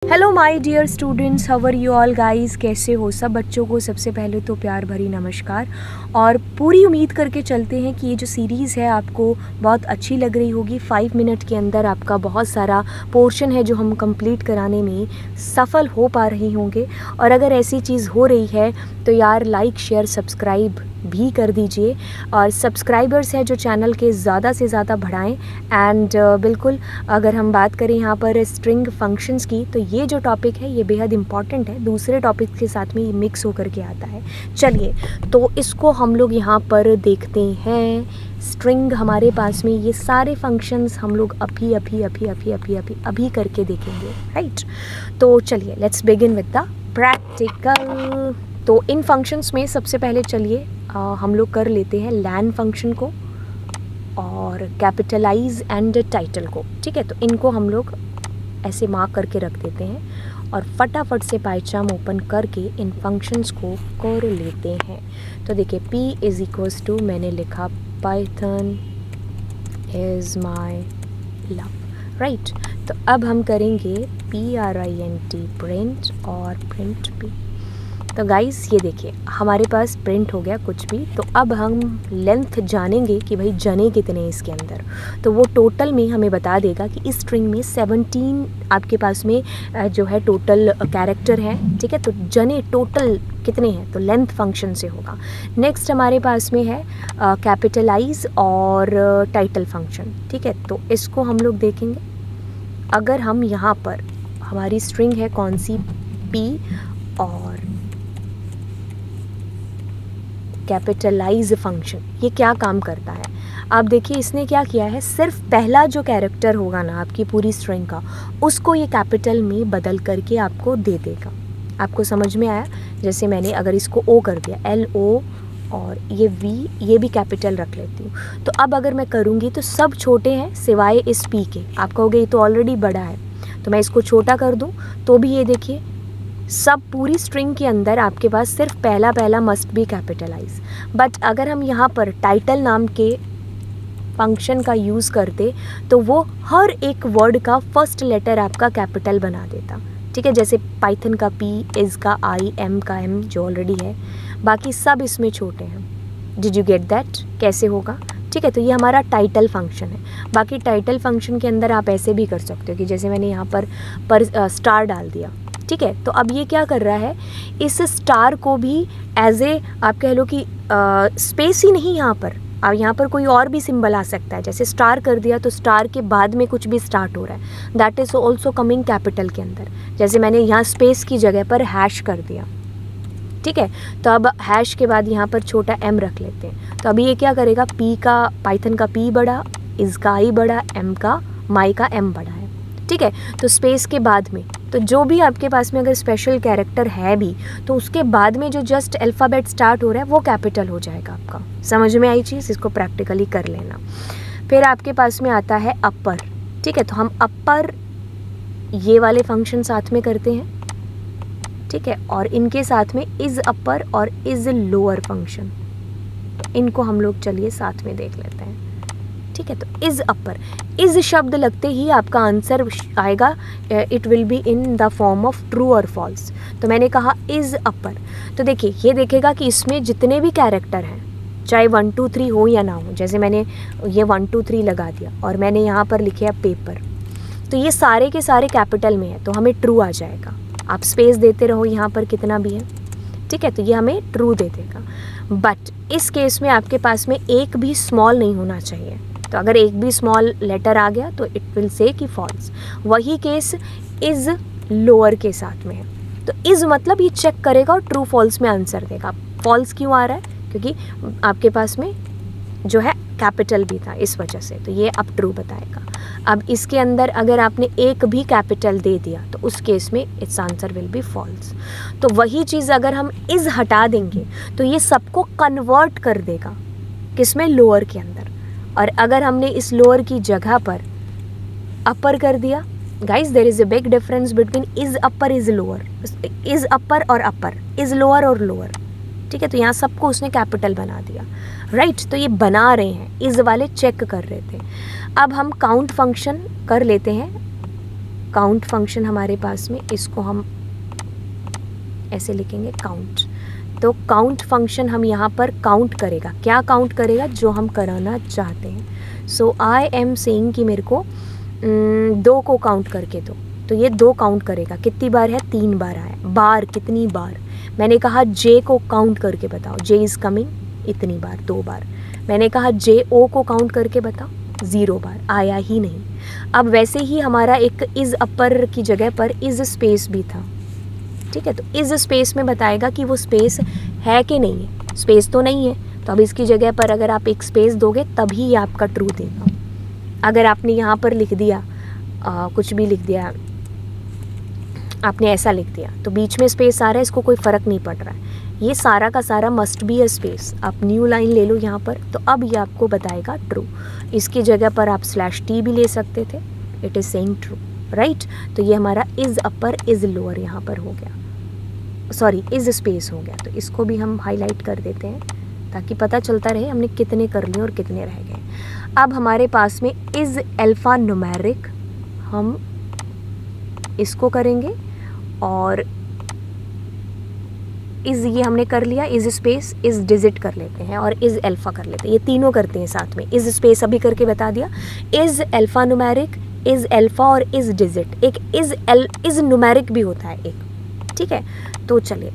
Hello my dear students, how are you all guys. कैसे हो सब बच्चों को सबसे पहले तो प्यार भरी नमस्कार। और पूरी उम्मीद करके चलते हैं कि ये जो सीरीज़ है आपको बहुत अच्छी लग रही होगी। 5 मिनट के अंदर आपका बहुत सारा पोर्शन है जो हम कंप्लीट कराने में सफल हो पा रहे होंगे। और अगर ऐसी चीज़ हो रही है तो यार लाइक शेयर सब्सक्राइब भी कर दीजिए। और सब्सक्राइबर्स हैं जो चैनल के ज़्यादा से ज़्यादा बढ़ाएं। एंड बिल्कुल अगर हम बात करें यहाँ पर स्ट्रिंग फंक्शंस की, तो ये जो टॉपिक है ये बेहद इम्पॉर्टेंट है, दूसरे टॉपिक के साथ में ये मिक्स होकर के आता है। चलिए तो इसको हम लोग यहाँ पर देखते हैं। स्ट्रिंग हमारे पास में ये सारे फंक्शंस हम लोग अभी करके देखेंगे, राइट। तो चलिए let's begin with the practical. तो इन फंक्शंस में सबसे पहले चलिए हम लोग कर लेते हैं लैन फंक्शन को और कैपिटलाइज एंड टाइटल को, ठीक है। तो इनको हम लोग ऐसे मार्क करके रख देते हैं और फटाफट से पाइचार्म ओपन करके इन फंक्शंस को कर लेते हैं। तो देखिए p इज़ इक्वल्स टू, मैंने लिखा Python is my love, right. तो अब हम करेंगे print प्रिंट और प्रिंट p। तो गाइस ये देखिए हमारे पास प्रिंट हो गया कुछ भी। तो अब हम लेंथ जानेंगे कि भाई जने कितने हैं इसके अंदर। तो वो टोटल में हमें बता देगा कि इस स्ट्रिंग में 17 आपके पास में जो है टोटल कैरेक्टर है, ठीक है। तो जने टोटल कितने हैं तो लेंथ फंक्शन से होगा। नेक्स्ट हमारे पास में है कैपिटलाइज और टाइटल फंक्शन, ठीक है। तो इसको हम लोग देखेंगे। अगर हम यहाँ पर हमारी स्ट्रिंग है कौन सी, p और कैपिटलाइज फंक्शन, ये क्या काम करता है आप देखिए। इसने क्या किया है, सिर्फ पहला जो कैरेक्टर होगा ना आपकी पूरी स्ट्रिंग का, उसको ये कैपिटल में बदल करके आपको दे देगा। आपको समझ में आया? जैसे मैंने अगर इसको ओ कर दिया, LO, और ये V ये भी कैपिटल रख लेती हूँ। तो अब अगर मैं करूँगी तो सब छोटे हैं सिवाय इस P के। आप कहोगे ये तो ऑलरेडी बड़ा है, तो मैं इसको छोटा कर दूँ तो भी ये देखिए सब पूरी स्ट्रिंग के अंदर आपके पास सिर्फ पहला मस्ट बी कैपिटलाइज। बट अगर हम यहाँ पर टाइटल नाम के फंक्शन का यूज़ करते तो वो हर एक वर्ड का फर्स्ट लेटर आपका कैपिटल बना देता, ठीक है। जैसे पाइथन का P, इज़ का I, M का M जो ऑलरेडी है, बाकी सब इसमें छोटे हैं। Did you get that? कैसे होगा, ठीक है। तो ये हमारा टाइटल फंक्शन है। बाकी टाइटल फंक्शन के अंदर आप ऐसे भी कर सकते हो कि जैसे मैंने यहाँ पर स्टार डाल दिया, ठीक है। तो अब ये क्या कर रहा है, इस स्टार को भी एज ए आप कह लो कि स्पेस ही नहीं, यहाँ पर अब यहाँ पर कोई और भी सिंबल आ सकता है। जैसे स्टार कर दिया तो स्टार के बाद में कुछ भी स्टार्ट हो रहा है, that is also coming capital के अंदर। जैसे मैंने यहाँ स्पेस की जगह पर हैश कर दिया, ठीक है। तो अब हैश के बाद यहाँ पर छोटा m रख लेते हैं। तो अभी ये क्या करेगा, p का पाइथन का p बड़ा, इज़ का I बड़ा, m का माई का m बड़ा है, ठीक है। तो स्पेस के बाद में तो जो भी आपके पास में अगर स्पेशल कैरेक्टर है भी तो उसके बाद में जो जस्ट अल्फ़ाबेट स्टार्ट हो रहा है वो कैपिटल हो जाएगा। आपका समझ में आई चीज़? इसको प्रैक्टिकली कर लेना। फिर आपके पास में आता है अपर, ठीक है। तो हम अपर ये वाले फंक्शन साथ में करते हैं, ठीक है। और इनके साथ में इज़ अपर और इज़ लोअर फंक्शन, इनको हम लोग चलिए साथ में देख लेते हैं, ठीक है। तो इज़ अपर, इज़ शब्द लगते ही आपका आंसर आएगा, it will be in the form of true और फॉल्स। तो मैंने कहा इज़ अपर, तो देखिए ये देखेगा कि इसमें जितने भी कैरेक्टर हैं चाहे 1 2 3 हो या ना हो, जैसे मैंने ये 1 2 3 लगा दिया और मैंने यहाँ पर लिखे है पेपर, तो ये सारे के सारे कैपिटल में है तो हमें ट्रू आ जाएगा। आप स्पेस देते रहो यहाँ पर कितना भी है, ठीक है। तो ये हमें ट्रू दे देगा। बट इस केस में आपके पास में एक भी स्मॉल नहीं होना चाहिए। तो अगर एक भी स्मॉल लेटर आ गया तो इट विल से कि फॉल्स। वही केस इज़ लोअर के साथ में है। तो इज़ मतलब ये चेक करेगा और ट्रू फॉल्स में आंसर देगा। फॉल्स क्यों आ रहा है? क्योंकि आपके पास में जो है कैपिटल भी था, इस वजह से। तो ये अब ट्रू बताएगा। अब इसके अंदर अगर आपने एक भी कैपिटल दे दिया तो उस केस में it's answer will be false. तो वही चीज़ अगर हम इज़ हटा देंगे तो ये सबको कन्वर्ट कर देगा किसमें, लोअर के अंदर। और अगर हमने इस लोअर की जगह पर अपर कर दिया, guys there is a big difference between is upper is lower, is upper और अपर, इज़ लोअर और लोअर, ठीक है। तो यहाँ सबको उसने कैपिटल बना दिया, राइट। तो ये बना रहे हैं, इज़ वाले चेक कर रहे थे। अब हम काउंट फंक्शन कर लेते हैं काउंट फंक्शन हमारे पास में, इसको हम ऐसे लिखेंगे काउंट। तो काउंट फंक्शन हम यहाँ पर काउंट करेगा, क्या काउंट करेगा, जो हम कराना चाहते हैं। सो आई एम सेइंग कि मेरे को 2 को काउंट करके दो, तो ये 2 काउंट करेगा। कितनी बार है, 3 बार आया। बार कितनी बार, मैंने कहा जे को काउंट करके बताओ, जे इज़ कमिंग इतनी बार, 2 बार। मैंने कहा जे ओ को काउंट करके बताओ, 0 बार, आया ही नहीं। अब वैसे ही हमारा एक इज़ अपर की जगह पर इज़ स्पेस भी था, ठीक है। तो इस स्पेस में बताएगा कि वो स्पेस है कि नहीं है। स्पेस तो नहीं है, तो अब इसकी जगह पर अगर आप एक स्पेस दोगे तभी ये आपका ट्रू देगा। अगर आपने यहाँ पर लिख दिया कुछ भी लिख दिया, आपने ऐसा लिख दिया, तो बीच में स्पेस आ रहा है, इसको कोई फ़र्क नहीं पड़ रहा है। ये सारा का सारा मस्ट बी अ स्पेस। आप न्यू लाइन ले लो यहाँ पर, तो अब ये आपको बताएगा ट्रू। इसकी जगह पर आप /t भी ले सकते थे, it is saying true, right. तो ये हमारा इज़ अपर इज़ लोअर यहाँ पर हो गया, सॉरी इज़ स्पेस हो गया। तो इसको भी हम हाईलाइट कर देते हैं ताकि पता चलता रहे हमने कितने कर लिए और कितने रह गए। अब हमारे पास में इज़ अल्फ़ा न्यूमेरिक, हम इसको करेंगे, और इज़ ये हमने कर लिया, इज़ स्पेस इज़ डिजिट कर लेते हैं और इज़ अल्फ़ा कर लेते हैं, ये तीनों करते हैं साथ में। इज़ स्पेस अभी करके बता दिया, is alpha numeric, is alpha और इज़ डिजिट। एक इज़ न्यूमेरिक भी होता है एक, ठीक है। तो चलिए,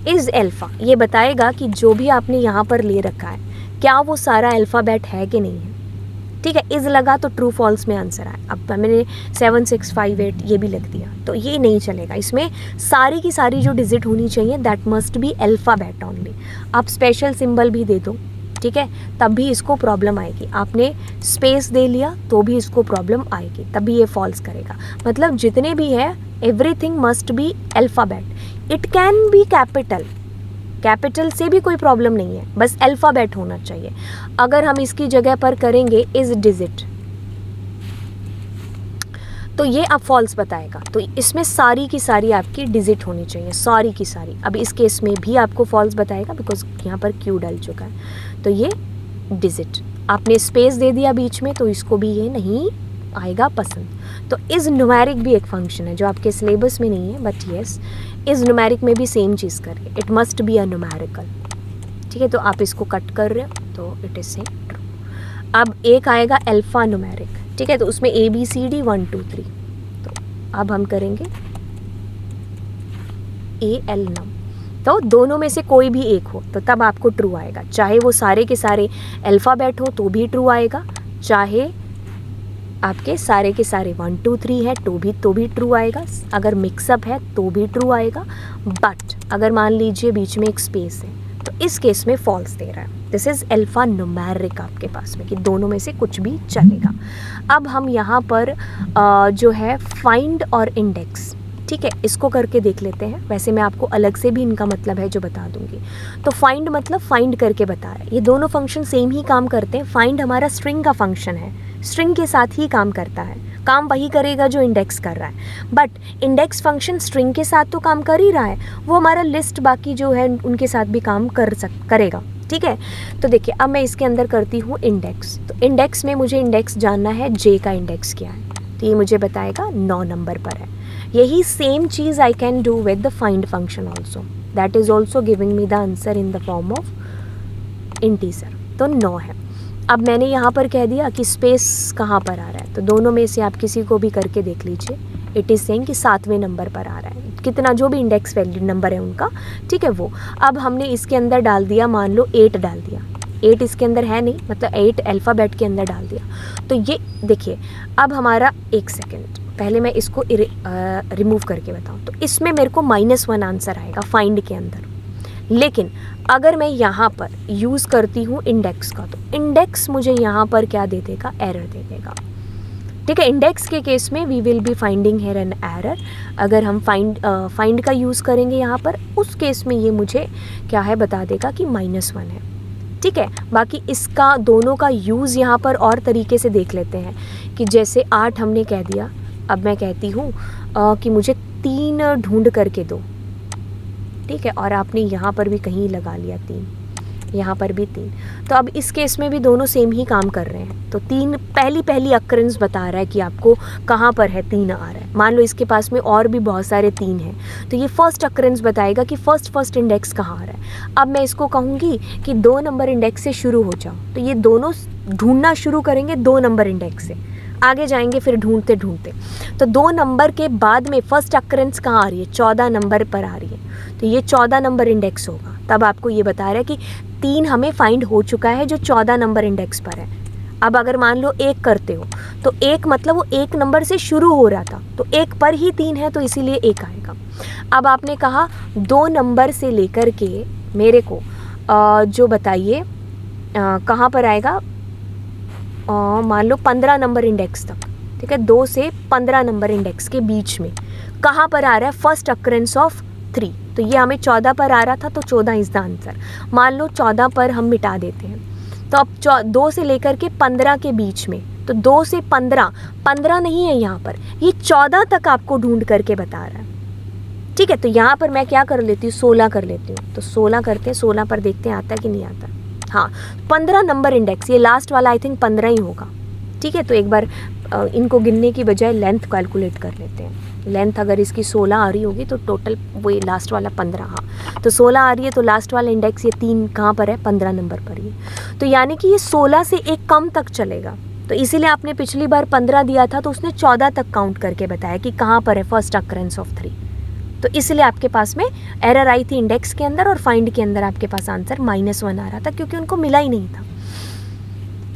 इज़ अल्फ़ा ये बताएगा कि जो भी आपने यहाँ पर ले रखा है क्या वो सारा अल्फ़ाबेट है कि नहीं है, ठीक है। इज़ लगा तो ट्रू फॉल्स में आंसर आया। अब मैंने 7 6 5 8 ये भी लिख दिया, तो ये नहीं चलेगा। इसमें सारी की सारी जो डिजिट होनी चाहिए that must be alphabet only. आप स्पेशल सिंबल भी दे दो, ठीक है, तब भी इसको प्रॉब्लम आएगी। आपने स्पेस दे लिया तो भी इसको प्रॉब्लम आएगी, तभी ये फॉल्स करेगा। मतलब जितने भी है everything must be alphabet. It can be capital, capital से भी कोई प्रॉब्लम नहीं है, बस अल्फ़ाबेट होना चाहिए। अगर हम इसकी जगह पर करेंगे इज़ डिजिट, तो ये अब फॉल्स बताएगा। तो इसमें सारी की सारी आपकी डिजिट होनी चाहिए, सारी की सारी। अब इस केस में भी आपको फॉल्स बताएगा बिकॉज यहाँ पर क्यू डल चुका है, तो ये डिजिट। आपने स्पेस दे दिया बीच में, तो इसको भी ये नहीं आएगा पसंद। तो इज़ न्यूमेरिक भी एक फंक्शन है जो आपके सिलेबस में नहीं है, बट येस इज़ न्यूमेरिक में भी सेम चीज़ करिए, it must be a numerical, ठीक है। तो आप इसको कट कर रहे हो, तो इट इज़ सेम ट्रू। अब एक आएगा अल्फ़ा न्यूमेरिक, ठीक है, तो उसमें ABCD 1 2 3। तो अब हम करेंगे AL नम, तो दोनों में से कोई भी एक हो तो तब आपको ट्रू आएगा। चाहे वो सारे के सारे अल्फ़ाबेट हो तो भी ट्रू आएगा, चाहे आपके सारे के सारे 1 2 3 है तो भी ट्रू आएगा, अगर मिक्सअप है तो भी ट्रू आएगा। बट अगर मान लीजिए बीच में एक स्पेस है तो इस केस में फॉल्स दे रहा है। दिस इज़ अल्फ़ा न्यूमेरिक आपके पास में कि दोनों में से कुछ भी चलेगा। अब हम यहाँ पर जो है फाइंड और इंडेक्स, ठीक है, इसको करके देख लेते हैं। वैसे मैं आपको अलग से भी इनका मतलब है जो बता दूंगी। तो फाइंड मतलब फाइंड करके बता रहा है। ये दोनों फंक्शन सेम ही काम करते हैं। फाइंड हमारा स्ट्रिंग का फंक्शन है, स्ट्रिंग के साथ ही काम करता है, काम वही करेगा जो इंडेक्स कर रहा है। बट इंडेक्स फंक्शन स्ट्रिंग के साथ तो काम कर ही रहा है, वो हमारा लिस्ट बाकी जो है उनके साथ भी काम करेगा, ठीक है। तो देखिए अब मैं इसके अंदर करती हूँ इंडेक्स। तो इंडेक्स में मुझे इंडेक्स जानना है, जे का इंडेक्स क्या है, तो ये मुझे बताएगा 9 नंबर पर है। यही same cheese I can do with the find function also, that is also giving me the answer in the form of integer, तो 9 है। अब मैंने यहाँ पर कह दिया कि स्पेस कहाँ पर आ रहा है, तो दोनों में से आप किसी को भी करके देख लीजिए। इट इज़ सेइंग कि 7वें नंबर पर आ रहा है, कितना जो भी इंडेक्स वैल्यू नंबर है उनका, ठीक है वो। अब हमने इसके अंदर डाल दिया, मान लो 8 डाल दिया, 8 इसके अंदर है नहीं, मतलब 8 अल्फ़ाबेट के अंदर डाल दिया। तो ये देखिए अब हमारा, एक सेकेंड पहले मैं इसको रिमूव करके बताऊँ, तो इसमें मेरे को -1 आंसर आएगा फाइंड के अंदर। लेकिन अगर मैं यहाँ पर यूज़ करती हूँ इंडेक्स का, तो इंडेक्स मुझे यहाँ पर क्या दे देगा, एरर दे देगा, ठीक है। इंडेक्स के केस में we will be finding here an error. अगर हम फाइंड का यूज़ करेंगे यहाँ पर, उस केस में ये मुझे क्या है बता देगा कि -1 है, ठीक है। बाकी इसका दोनों का यूज़ यहाँ पर और तरीके से देख लेते हैं कि जैसे 8 हमने कह दिया, अब मैं कहती हूँ कि मुझे 3 ढूंढ करके दो, ठीक है, और आपने यहाँ पर भी कहीं लगा लिया 3, यहाँ पर भी 3। तो अब इस केस में भी दोनों सेम ही काम कर रहे हैं। तो 3 पहली अक्रेंस बता रहा है कि आपको कहाँ पर है 3 आ रहा है। मान लो इसके पास में और भी बहुत सारे 3 हैं, तो ये फर्स्ट अक्रेंस बताएगा कि फर्स्ट इंडेक्स कहाँ आ रहा है। अब मैं इसको कहूँगी कि 2 नंबर इंडेक्स से शुरू हो जाओ, तो ये दोनों ढूंढना शुरू करेंगे 2 नंबर इंडेक्स से, आगे जाएंगे फिर ढूंढते ढूंढते। तो 2 नंबर के बाद में फर्स्ट अक्रेंस कहाँ आ रही है, 14 नंबर पर आ रही है, तो ये 14 नंबर इंडेक्स होगा। तब आपको ये बता रहा है कि 3 हमें फाइंड हो चुका है जो 14 नंबर इंडेक्स पर है। अब अगर मान लो 1 करते हो, तो 1 मतलब वो 1 नंबर से शुरू हो रहा था, तो 1 पर ही 3 है, तो इसीलिए 1 आएगा। अब आपने कहा 2 नंबर से लेकर के मेरे को जो बताइए कहाँ पर आएगा, मान लो 15 नंबर इंडेक्स तक, ठीक है, 2 से 15 नंबर इंडेक्स के बीच में कहाँ पर आ रहा है फर्स्ट अक्रेंस ऑफ 3। तो ये हमें 14 पर आ रहा था, तो 14 इज़ द आंसर। मान लो 14 पर हम मिटा देते हैं, तो अब 2 से लेकर के 15 के बीच में, तो 2 से 15 नहीं है यहाँ पर, ये 14 तक आपको ढूंढ करके बता रहा है। ठीक है, तो यहाँ पर मैं क्या कर लेती हूँ, 16 कर लेती हूँ। तो 16 करते हैं, 16 पर देखते हैं आता है कि नहीं आता। हाँ, 15 नंबर इंडेक्स, ये लास्ट वाला आई थिंक 15 ही होगा। ठीक है, तो एक बार इनको गिनने की बजाय लेंथ कैलकुलेट कर लेते हैं। लेंथ अगर इसकी 16 आ रही होगी तो टोटल वो लास्ट वाला 15, हाँ तो 16 आ रही है, तो लास्ट वाला इंडेक्स ये 3 कहाँ पर है, 15 नंबर पर ही। तो यानी कि ये 16 से एक कम तक चलेगा। तो इसीलिए आपने पिछली बार 15 दिया था, तो उसने 14 तक काउंट करके बताया कि कहाँ पर है फर्स्ट अक्रेंस ऑफ 3। तो इसलिए आपके पास में एरर आई थी इंडेक्स के अंदर, और फाइंड के अंदर आपके पास आंसर -1 आ रहा था, क्योंकि उनको मिला ही नहीं था।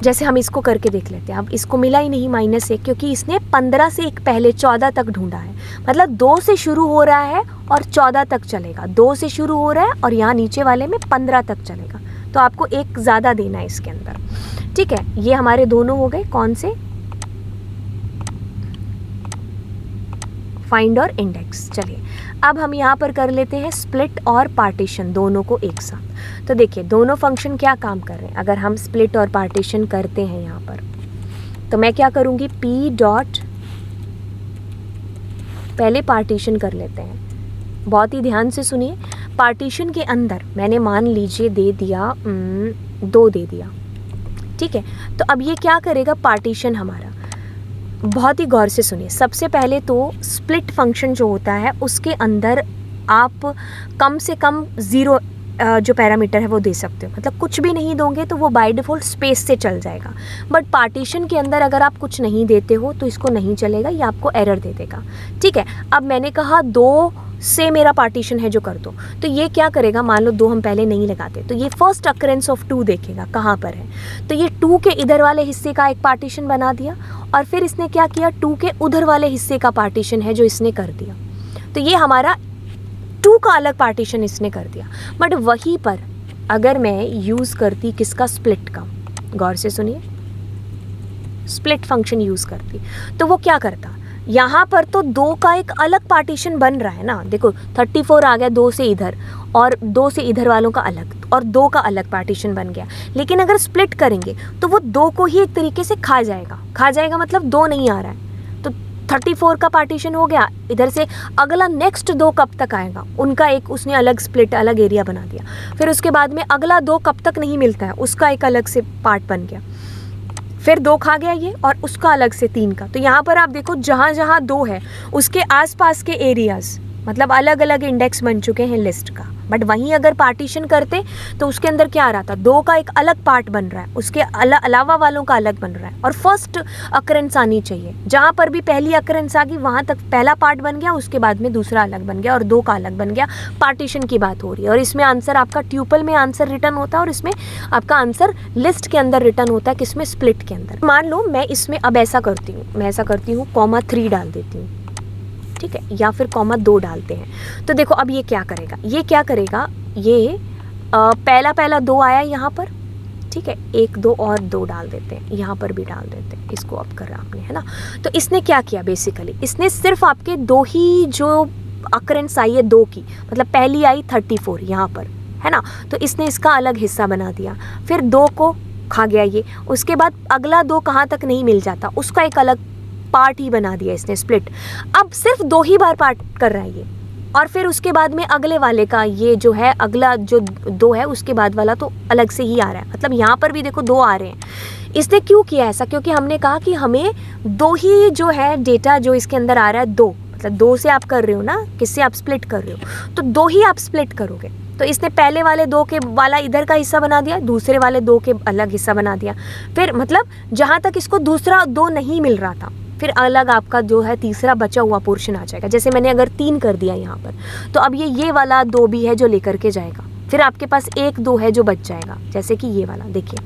जैसे हम इसको करके देख लेते हैं। अब इसको मिला ही नहीं -1, क्योंकि इसने 15 से एक पहले 14 तक ढूंढा है। मतलब 2 से शुरू हो रहा है और 14 तक चलेगा, 2 से शुरू हो रहा है और यहाँ नीचे वाले में 15 तक चलेगा। तो आपको एक ज़्यादा देना है इसके अंदर। ठीक है, ये हमारे दोनों हो गए कौन से, फाइंड और इंडेक्स। चलिए अब हम यहाँ पर कर लेते हैं स्प्लिट और पार्टीशन, दोनों को एक साथ। तो देखिए दोनों फंक्शन क्या काम कर रहे हैं। अगर हम स्प्लिट और पार्टीशन करते हैं यहाँ पर, तो मैं क्या करूँगी, पी डॉट, पहले पार्टीशन कर लेते हैं, बहुत ही ध्यान से सुनिए। पार्टीशन के अंदर मैंने मान लीजिए दे दिया 2 दे दिया। ठीक है, तो अब ये क्या करेगा पार्टीशन हमारा, बहुत ही गौर से सुनिए। सबसे पहले तो स्प्लिट फंक्शन जो होता है उसके अंदर आप कम से कम 0 जो पैरामीटर है वो दे सकते हो, मतलब कुछ भी नहीं दोगे तो वो बाय डिफ़ॉल्ट स्पेस से चल जाएगा। बट पार्टीशन के अंदर अगर आप कुछ नहीं देते हो तो इसको नहीं चलेगा, ये आपको एरर दे देगा। ठीक है, अब मैंने कहा 2 से मेरा पार्टीशन है जो कर दो, तो ये क्या करेगा, मान लो 2 हम पहले नहीं लगाते, तो ये फर्स्ट अक्रेंस ऑफ 2 देखेगा कहाँ पर है। तो ये 2 के इधर वाले हिस्से का एक पार्टीशन बना दिया, और फिर इसने क्या किया, 2 के उधर वाले हिस्से का पार्टीशन है जो इसने कर दिया। तो ये हमारा 2 का अलग पार्टीशन इसने कर दिया। बट वहीं पर अगर मैं यूज़ करती किसका, स्प्लिट का, गौर से सुनिए, स्प्लिट फंक्शन यूज़ करती, तो वो क्या करता, यहाँ पर तो 2 का एक अलग पार्टीशन बन रहा है ना। देखो 34 आ गया 2 से इधर, और 2 से इधर वालों का अलग, और 2 का अलग पार्टीशन बन गया। लेकिन अगर स्प्लिट करेंगे तो वो 2 को ही एक तरीके से खा जाएगा, मतलब 2 नहीं आ रहा है, तो 34 का पार्टीशन हो गया। इधर से अगला नेक्स्ट 2 कब तक आएगा, उनका एक उसने अलग स्प्लिट, अलग एरिया बना दिया। फिर उसके बाद में अगला 2 कब तक नहीं मिलता है, उसका एक अलग से पार्ट बन गया। फिर 2 खा गया ये, और उसका अलग से 3 का। तो यहाँ पर आप देखो जहाँ जहाँ 2 है उसके आसपास के एरियाज़, मतलब अलग अलग इंडेक्स बन चुके हैं लिस्ट का। बट वहीं अगर पार्टीशन करते तो उसके अंदर क्या आ रहा था, 2 का एक अलग पार्ट बन रहा है, उसके अलावा वालों का अलग बन रहा है, और फर्स्ट अकरेंस आनी चाहिए। जहाँ पर भी पहली अकरेंस आ गई वहाँ तक पहला पार्ट बन गया, उसके बाद में दूसरा अलग बन गया, और 2 का अलग बन गया। पार्टीशन की बात हो रही है, और इसमें आंसर आपका ट्यूपल में आंसर रिटर्न होता है, और इसमें आपका आंसर लिस्ट के अंदर रिटर्न होता है, किसमें, स्प्लिट के अंदर। मान लो मैं इसमें अब ऐसा करती हूँ, मैं ऐसा करती हूँ, (3) डाल देती हूँ। ठीक है, या फिर (2) डालते हैं। तो देखो अब ये क्या करेगा, ये पहला 2 आया यहाँ पर। ठीक है, 1 2 और 2 डाल देते हैं, यहाँ पर भी डाल देते हैं, इसको अब करा आपने, है ना। तो इसने क्या किया, बेसिकली इसने सिर्फ आपके 2 ही जो अकरेंस आई है 2 की, मतलब पहली आई 34 यहाँ पर, है ना, तो इसने इसका अलग हिस्सा बना दिया। फिर 2 को खा गया ये, उसके बाद अगला 2 कहाँ तक नहीं मिल जाता, उसका एक अलग पार्ट ही बना दिया इसने, स्प्लिट। अब सिर्फ 2 ही बार पार्ट कर रहा है ये, और फिर उसके बाद में अगले वाले का ये जो है अगला जो 2 है उसके बाद वाला तो अलग से ही आ रहा है, मतलब यहाँ पर भी देखो 2 आ रहे हैं। इसने क्यों किया ऐसा? क्योंकि हमने कहा कि हमें 2 ही जो है डेटा जो इसके अंदर आ रहा है 2, मतलब 2 से आप कर रहे हो ना, किससे आप स्प्लिट कर रहे हो, तो 2 ही आप स्प्लिट करोगे। तो इसने पहले वाले 2 के वाला इधर का हिस्सा बना दिया, दूसरे वाले 2 के अलग हिस्सा बना दिया। फिर मतलब जहाँ तक इसको दूसरा 2 नहीं मिल रहा था, फिर अलग आपका जो है तीसरा बचा हुआ पोर्शन आ जाएगा। जैसे मैंने अगर 3 कर दिया यहाँ पर, तो अब ये वाला 2 भी है जो लेकर के जाएगा। फिर आपके पास 1-2 है जो बच जाएगा, जैसे कि ये वाला देखिए,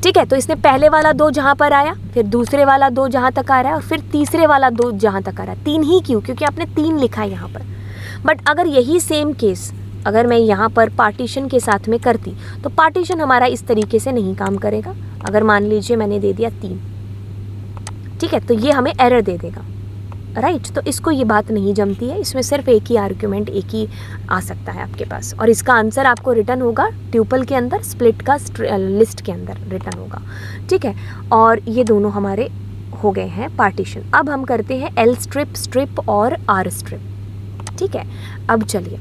ठीक है। तो इसने पहले वाला 2 जहाँ पर आया, फिर दूसरे वाला 2 जहाँ तक आ रहा है, और फिर तीसरे वाला 2 जहाँ तक आ रहा है। 3 ही क्यों? क्योंकि आपने 3 लिखा है यहाँ पर। बट अगर यही सेम केस अगर मैं यहाँ पर पार्टीशन के साथ में करती, तो पार्टीशन हमारा इस तरीके से नहीं काम करेगा। अगर मान लीजिए मैंने दे दिया 3, ठीक है, तो ये हमें एरर दे देगा, राइट। तो इसको ये बात नहीं जमती है, इसमें सिर्फ एक ही आर्ग्यूमेंट एक ही आ सकता है आपके पास, और इसका आंसर आपको रिटर्न होगा ट्यूपल के अंदर, स्प्लिट का लिस्ट के अंदर रिटर्न होगा, ठीक है। और ये दोनों हमारे हो गए हैं पार्टीशन। अब हम करते हैं एल स्ट्रिप, स्ट्रिप और आर स्ट्रिप, ठीक है। अब चलिए,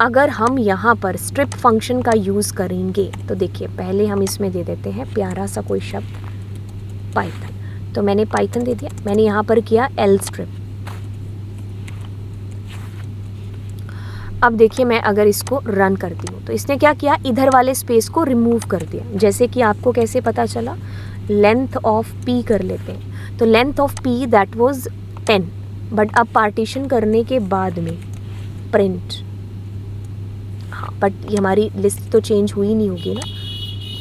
अगर हम यहाँ पर स्ट्रिप फंक्शन का यूज़ करेंगे तो देखिए, पहले हम इसमें दे देते हैं प्यारा सा कोई शब्द पाइथन। तो मैंने पाइथन दे दिया, मैंने यहाँ पर किया एल स्ट्रिप। अब देखिए, मैं अगर इसको रन करती हूँ तो इसने क्या किया, इधर वाले स्पेस को रिमूव कर दिया। जैसे कि आपको कैसे पता चला, लेंथ ऑफ पी कर लेते हैं। तो length of P that was 10, but अब पार्टीशन करने के बाद में प्रिंट, हाँ, बट ये हमारी लिस्ट तो चेंज हुई नहीं होगी ना,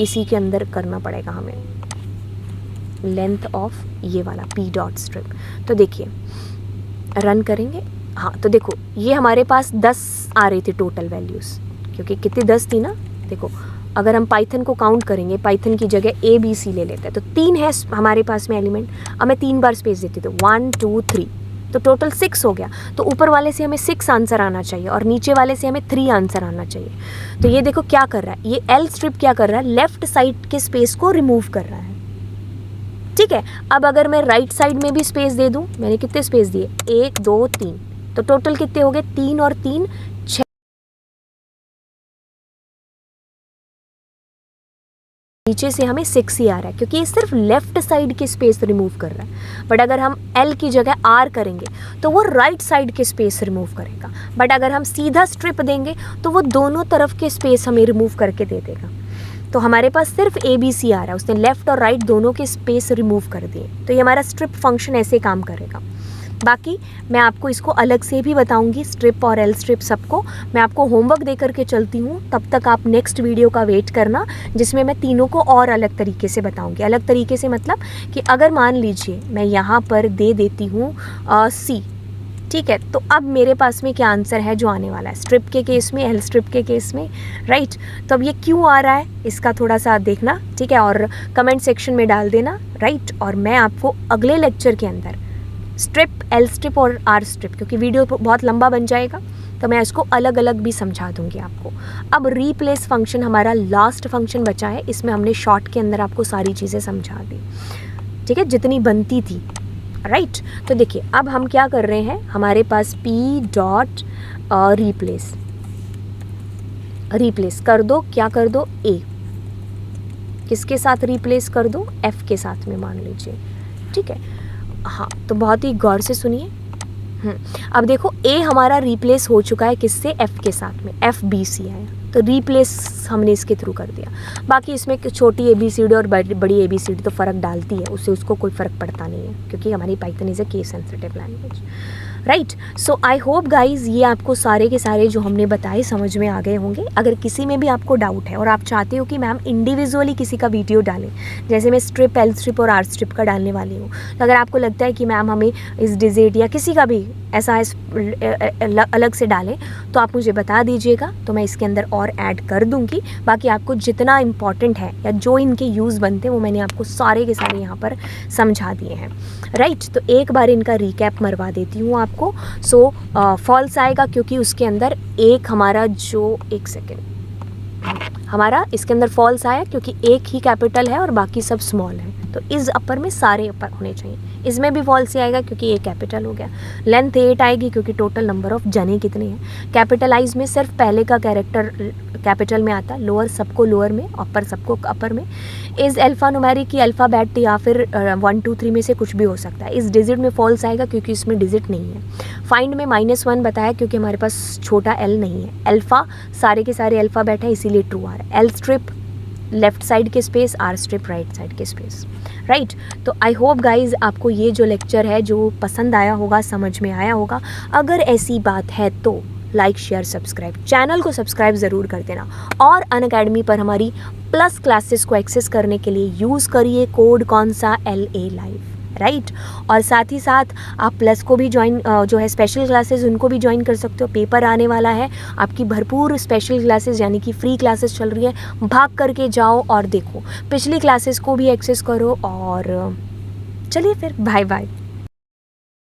इसी के अंदर करना पड़ेगा हमें लेंथ ऑफ ये वाला पी डॉट स्ट्रिप। तो देखिए, रन करेंगे, हाँ, तो देखो ये हमारे पास 10 आ रही थी टोटल वैल्यूज़, क्योंकि कितनी 10 थी ना। देखो, अगर हम पाइथन को काउंट करेंगे, पाइथन की जगह ए बी सी ले लेते हैं, तो 3 है हमारे पास में एलिमेंट। अब मैं 3 बार स्पेस देती हूँ, 1 2 3, तो टोटल 6 हो गया। तो ऊपर वाले से हमें 6 आंसर आना चाहिए और नीचे वाले से हमें 3 आंसर आना चाहिए। तो ये देखो क्या कर रहा है, ये एल स्ट्रिप क्या कर रहा है, लेफ्ट साइड के स्पेस को रिमूव कर रहा है, ठीक है। अब अगर मैं राइट साइड में भी स्पेस दे दूं, मैंने कितने स्पेस दिए, 1 2 3, तो टोटल कितने हो गए, 3 और 3 6। नीचे से हमें 6 ही आ रहा है, क्योंकि ये सिर्फ लेफ्ट साइड के स्पेस रिमूव कर रहा है। बट अगर हम एल की जगह आर करेंगे तो वो राइट साइड के स्पेस रिमूव करेगा। बट अगर हम सीधा स्ट्रिप देंगे तो वो दोनों तरफ के स्पेस हमें रिमूव करके दे देगा। तो हमारे पास सिर्फ ए बी सी आ रहा है, उसने लेफ़्ट और राइट दोनों के स्पेस रिमूव कर दिए। तो ये हमारा स्ट्रिप फंक्शन ऐसे काम करेगा। बाकी मैं आपको इसको अलग से भी बताऊंगी, स्ट्रिप और एल स्ट्रिप सबको मैं आपको होमवर्क दे करके चलती हूँ। तब तक आप नेक्स्ट वीडियो का वेट करना, जिसमें मैं तीनों को और अलग तरीके से बताऊंगी। अलग तरीके से मतलब कि अगर मान लीजिए मैं यहाँ पर दे देती हूँ सी, ठीक है, तो अब मेरे पास में क्या आंसर है जो आने वाला है, स्ट्रिप के केस में, एल स्ट्रिप के केस में, राइट। तो अब ये क्यों आ रहा है, इसका थोड़ा सा देखना, ठीक है, और कमेंट सेक्शन में डाल देना, राइट। और मैं आपको अगले लेक्चर के अंदर स्ट्रिप, एल स्ट्रिप और आर स्ट्रिप, क्योंकि वीडियो बहुत लंबा बन जाएगा तो मैं इसको अलग अलग भी समझा दूंगी आपको। अब रीप्लेस फंक्शन हमारा लास्ट फंक्शन बचा है, इसमें हमने शॉर्ट के अंदर आपको सारी चीज़ें समझा दी, ठीक है, जितनी बनती थी, राइट। तो देखिए, अब हम क्या कर रहे हैं, हमारे पास पी डॉट रिप्लेस, रिप्लेस कर दो, क्या कर दो, ए किसके साथ रिप्लेस कर दो, एफ के साथ में मान लीजिए, ठीक है। हाँ, तो बहुत ही गौर से सुनिए। अब देखो, ए हमारा रिप्लेस हो चुका है किससे, एफ के साथ में, एफ बी सी आया, तो रिप्लेस हमने इसके थ्रू कर दिया। बाकी इसमें छोटी ए बी सी डी और बड़ी ए बी सी डी तो फ़र्क डालती है, उससे उसको कोई फ़र्क पड़ता नहीं है, क्योंकि हमारी Python is a case sensitive language, right. So I hope guys ये आपको सारे के सारे जो हमने बताए समझ में आ गए होंगे। अगर किसी में भी आपको डाउट है और आप चाहते हो कि मैम इंडिविजुअली किसी का वीडियो डालें, जैसे मैं स्ट्रिप, एल स्ट्रिप और आर स्ट्रिप का डालने वाली हूँ, तो अगर आपको लगता है कि मैम हमें इस डिजिट या किसी का भी ऐसा अलग से डालें, तो आप मुझे बता दीजिएगा, तो मैं इसके अंदर और ऐड कर दूँगी। बाकी आपको जितना इम्पॉर्टेंट है या जो इनके यूज़ बनते हैं वो मैंने आपको सारे के सारे यहाँ पर समझा दिए हैं, राइट। तो एक बार इनका रिकैप मरवा देती हूँ आपको। सो फॉल्स आएगा क्योंकि उसके अंदर एक हमारा जो, एक सेकेंड, हमारा इसके अंदर फॉल्स आया क्योंकि एक ही कैपिटल है और बाकी सब स्मॉल है। तो इस अपर में सारे अपर होने चाहिए। इसमें भी फॉल्स ही आएगा क्योंकि ये कैपिटल हो गया। लेंथ 8 आएगी क्योंकि टोटल नंबर ऑफ जने कितने हैं। कैपिटलाइज में सिर्फ पहले का कैरेक्टर कैपिटल में आता, लोअर सबको लोअर में, अपर सबको अपर में। इस अल्फ़ा न्यूमेरिक की अल्फ़ाबेट या फिर 1 2 3 में से कुछ भी हो सकता है। इस डिजिट में फॉल्स आएगा क्योंकि इसमें डिजिट नहीं है। फाइंड में -1 बताया क्योंकि हमारे पास छोटा एल नहीं है। अल्फ़ा सारे के सारे अल्फ़ाबेट है इसीलिए ट्रू आ रहा है। एल स्ट्रिप लेफ्ट साइड के space, R strip right side के स्पेस, राइट। तो आई होप गाइज आपको ये जो लेक्चर है जो पसंद आया होगा, समझ में आया होगा। अगर ऐसी बात है तो लाइक शेयर सब्सक्राइब, चैनल को सब्सक्राइब ज़रूर कर देना। और अनअकैडमी पर हमारी प्लस क्लासेस को एक्सेस करने के लिए यूज़ करिए कोड कौन सा, LA लाइव, राइट। और साथ ही साथ आप प्लस को भी ज्वाइन, जो है स्पेशल क्लासेस उनको भी ज्वाइन कर सकते हो। पेपर आने वाला है, आपकी भरपूर स्पेशल क्लासेस यानी कि फ्री क्लासेस चल रही है, भाग करके जाओ और देखो। पिछली क्लासेस को भी एक्सेस करो और चलिए फिर बाय बाय।